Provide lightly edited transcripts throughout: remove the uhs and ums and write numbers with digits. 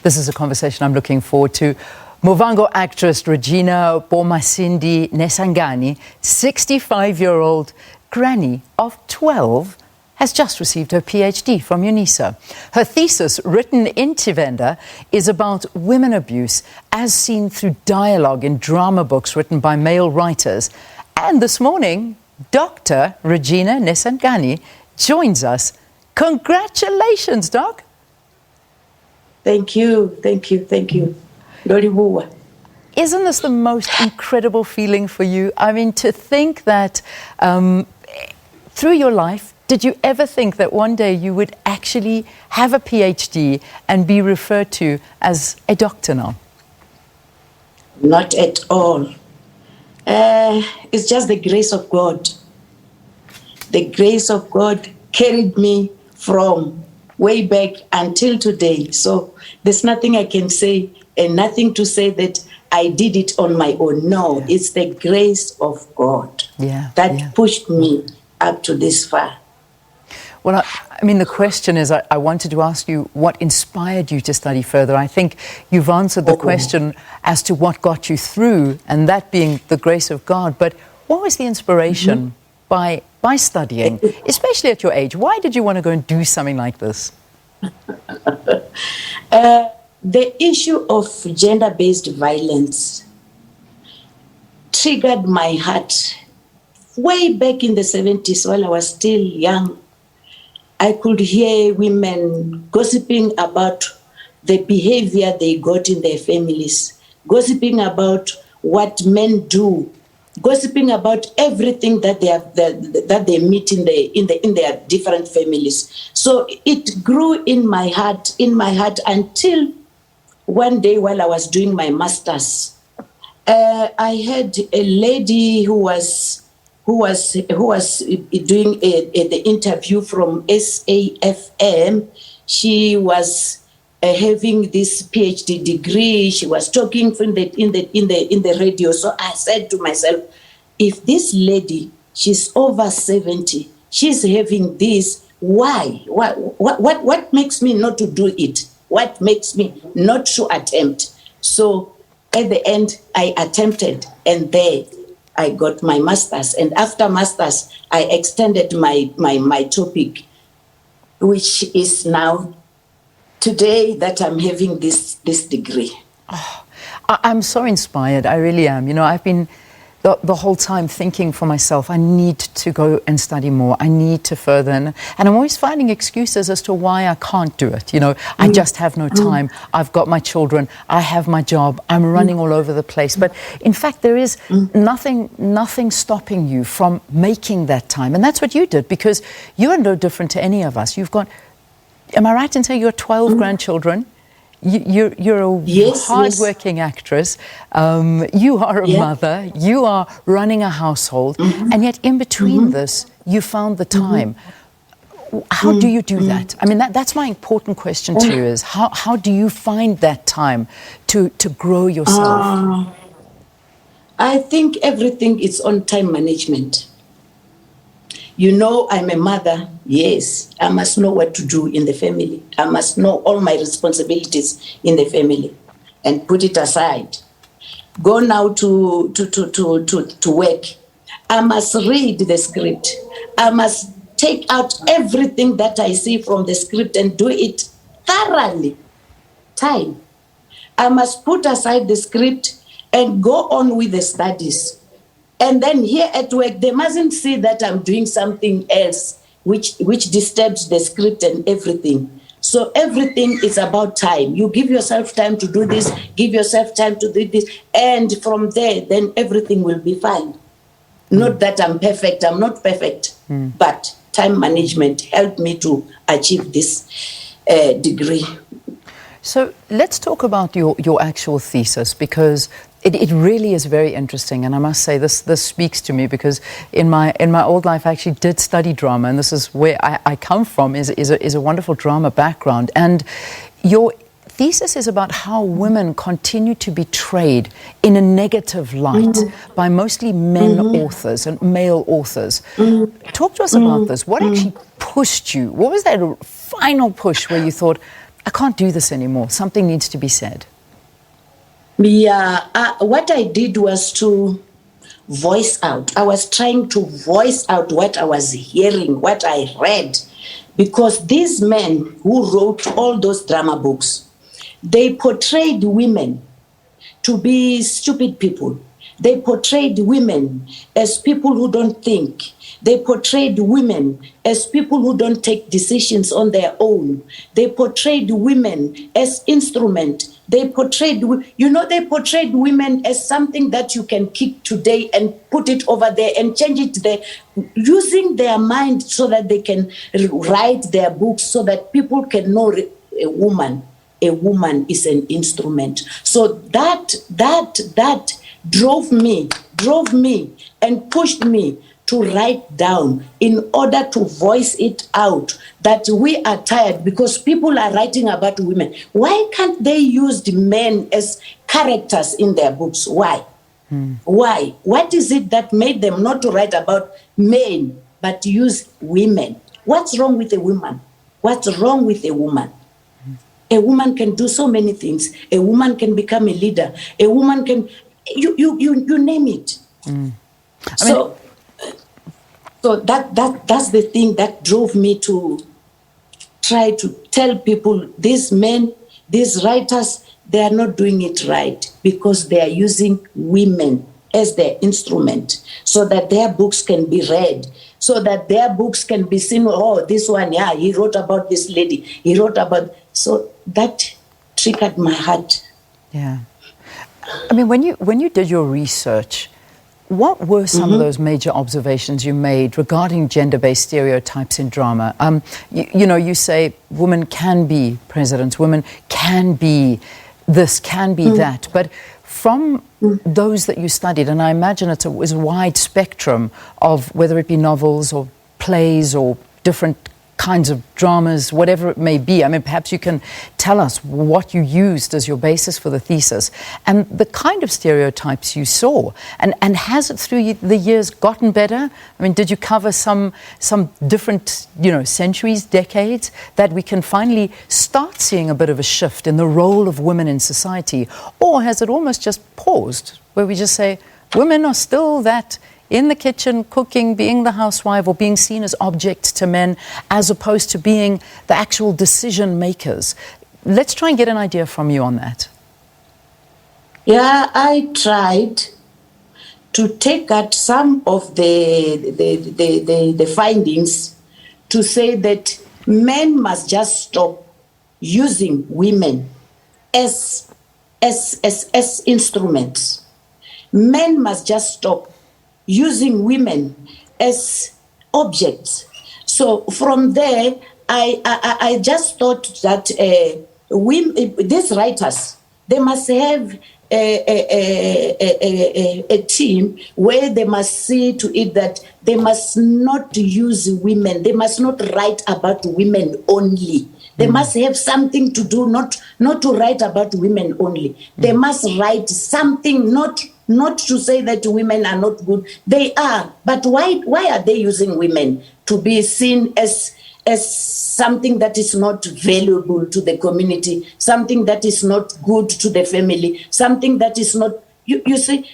This is a conversation I'm looking forward to. Muvhango actress Regina Vho-Masindi Nesengani, 65-year-old granny of 12, has just received her Ph.D. from UNISA. Her thesis, written in TshiVenda, is about women abuse as seen through dialogue in drama books written by male writers. And this morning, Dr. Regina Nesengani joins us. Congratulations, Doc. Thank you, thank you, thank you. Isn't this the most incredible feeling for you? I mean, to think that through your life, did you ever think that one day you would actually have a PhD and be referred to as a doctor now? Not at all. It's just the grace of God. The grace of God carried me from way back until today. So there's nothing I can say and nothing to say that I did it on my own. No, it's the grace of God that pushed me up to this far. Well, I mean, the question is, I wanted to ask you what inspired you to study further. I think you've answered the question as to what got you through, and that being the grace of God. But what was the inspiration by studying, especially at your age? Why did you want to go and do something like this? The issue of gender-based violence triggered my heart way back in the 70s while I was still young. I could hear women gossiping about the behavior they got in their families, gossiping about what men do, gossiping about everything that they meet in their different families. So it grew in my heart until one day while I was doing my master's, I had a lady who was doing the interview from SAFM. She was having this PhD degree. She was talking in the radio. So I said to myself, if this lady, she's over 70, she's having this, why? What makes me not to do it? What makes me not to attempt? So at the end, I attempted, and there I got my master's. And after master's, I extended my topic, which is now today that I'm having this degree. Oh, I'm so inspired. I really am. You know, I've been the whole time thinking for myself, I need to go and study more. I need to further. And I'm always finding excuses as to why I can't do it. You know, I just have no time. I've got my children. I have my job. I'm running all over the place. But in fact, there is nothing stopping you from making that time. And that's what you did, because you are no different to any of us. You've got, am I right in saying you have 12 grandchildren? You're a hard-working actress. You are a mother. You are running a household. And yet in between this, you found the time. How do you do that? I mean, that's my important question to you is, how do you find that time to grow yourself? I think everything is on time management. You know, I'm a mother. Yes, I must know what to do in the family. I must know all my responsibilities in the family and put it aside. Go now to work. I must read the script. I must take out everything that I see from the script and do it thoroughly. Time. I must put aside the script and go on with the studies. And then here at work, they mustn't see that I'm doing something else which disturbs the script and everything. So everything is about time. You give yourself time to do this, give yourself time to do this, and from there, then everything will be fine. Not that I'm perfect, I'm not perfect, but time management helped me to achieve this degree. So let's talk about your actual thesis, because it really is very interesting, and I must say this speaks to me, because in my old life I actually did study drama, and this is where I come from, is a wonderful drama background. And your thesis is about how women continue to be portrayed in a negative light by mostly men authors and male authors. Talk to us about this. What actually pushed you? What was that final push where you thought, I can't do this anymore. Something needs to be said. Yeah, what I did was to voice out. I was trying to voice out what I was hearing, what I read, because these men who wrote all those drama books, they portrayed women to be stupid people. They portrayed women as people who don't think. They portrayed women as people who don't take decisions on their own. They portrayed women as instrument. They portrayed women as something that you can kick today and put it over there and change it there, using their mind so that they can write their books so that people can know a woman is an instrument. So that drove me and pushed me to write down in order to voice it out that we are tired because people are writing about women. Why can't they use the men as characters in their books? Why? Why? What is it that made them not to write about men but use women? What's wrong with a woman? What's wrong with a woman? A woman can do so many things. A woman can become a leader. A woman can, you name it. So that's the thing that drove me to try to tell people, these men, these writers, they are not doing it right because they are using women as their instrument so that their books can be read, so that their books can be seen. Oh, this one, yeah, he wrote about this lady. He wrote about, so that triggered my heart. Yeah. I mean, when you did your research, what were some of those major observations you made regarding gender-based stereotypes in drama? You say women can be presidents, women can be this, can be that, but from those that you studied, and I imagine it was a wide spectrum of whether it be novels or plays or different kinds of dramas, whatever it may be. I mean, perhaps you can tell us what you used as your basis for the thesis and the kind of stereotypes you saw. And has it through the years gotten better? I mean, did you cover some different, centuries, decades, that we can finally start seeing a bit of a shift in the role of women in society? Or has it almost just paused, where we just say, women are still that in the kitchen, cooking, being the housewife, or being seen as objects to men, as opposed to being the actual decision makers? Let's try and get an idea from you on that. Yeah, I tried to take out some of the findings to say that men must just stop using women as instruments. Men must just stop using women as objects. So from there, I just thought that these writers, they must have a team where they must see to it that they must not use women. They must not write about women only. They must have something to do, not to write about women only. They must write something, not to say that women are not good. They are. But why are they using women to be seen as something that is not valuable to the community, something that is not good to the family, something that is not, you see,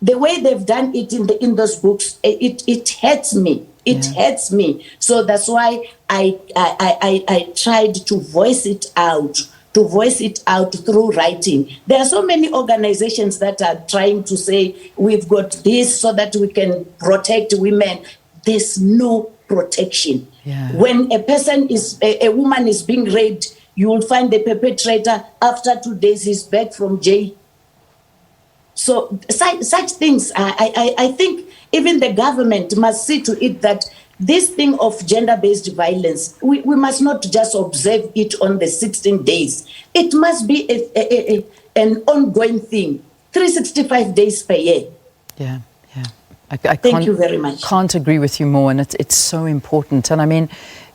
the way they've done it in those books, it hurts me. It hurts me. So that's why I tried to voice it out through writing. There are so many organizations that are trying to say, we've got this so that we can protect women. There's no protection. Yeah. When a woman is being raped, you will find the perpetrator after 2 days he's back from jail. So such things, I think even the government must see to it that this thing of gender-based violence, we must not just observe it on the 16 days. It must be an ongoing thing, 365 days per year. Yeah. Thank you very much. Can't agree with you more, and it's so important. And I mean,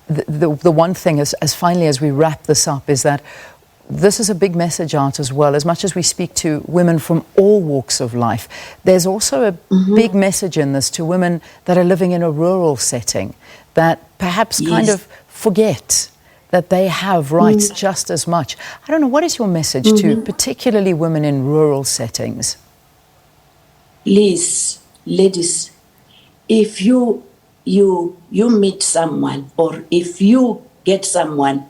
the one thing, as finally as we wrap this up, is that this is a big message out as well. As much as we speak to women from all walks of life, there's also a big message in this to women that are living in a rural setting that perhaps kind of forget that they have rights just as much. I don't know, what is your message to particularly women in rural settings? Please, ladies, if you meet someone, or if you get someone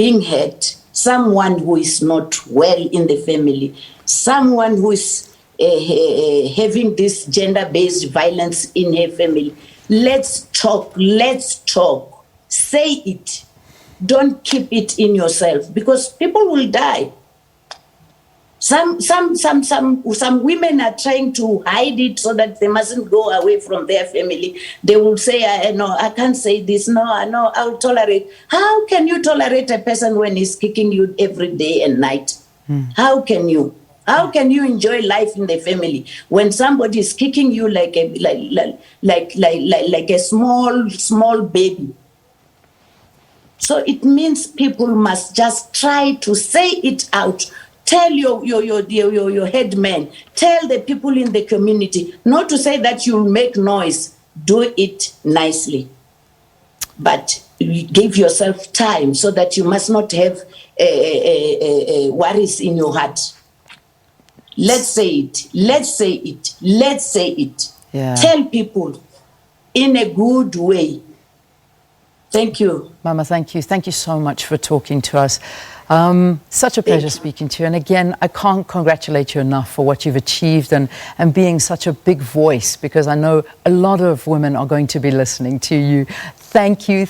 being hurt, someone who is not well in the family, someone who is having this gender-based violence in her family, let's talk, say it. Don't keep it in yourself, because people will die. Some women are trying to hide it so that they mustn't go away from their family. They will say, no, I can't say this. No, I'll tolerate. How can you tolerate a person when he's kicking you every day and night? How can you? How can you enjoy life in the family when somebody is kicking you like a small baby? So it means people must just try to say it out. Tell your head man, tell the people in the community, not to say that you'll make noise. Do it nicely, but give yourself time so that you must not have worries in your heart. Let's say it. Yeah. Tell people in a good way. Thank you. Mama, thank you. Thank you so much for talking to us. Such a pleasure speaking to you. And again, I can't congratulate you enough for what you've achieved and being such a big voice, because I know a lot of women are going to be listening to you. Thank you.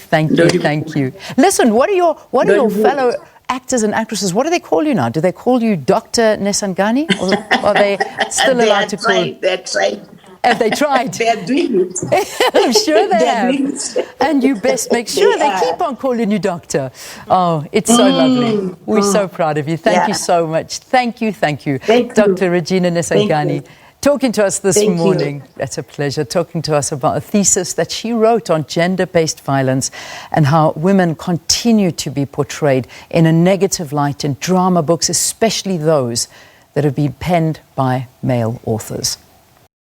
Listen, what are your fellow actors and actresses, what do they call you now? Do they call you Dr. Nesengani? Or are they still allowed to call you? They're trying. Have they tried? They're doing it. I'm sure they have. Doing it. And you best make sure they keep on calling you doctor. Oh, it's so lovely. We're so proud of you. Thank you so much. Thank you. Dr. Regina Nesengani, talking to us this morning. That's a pleasure. Talking to us about a thesis that she wrote on gender-based violence and how women continue to be portrayed in a negative light in drama books, especially those that have been penned by male authors.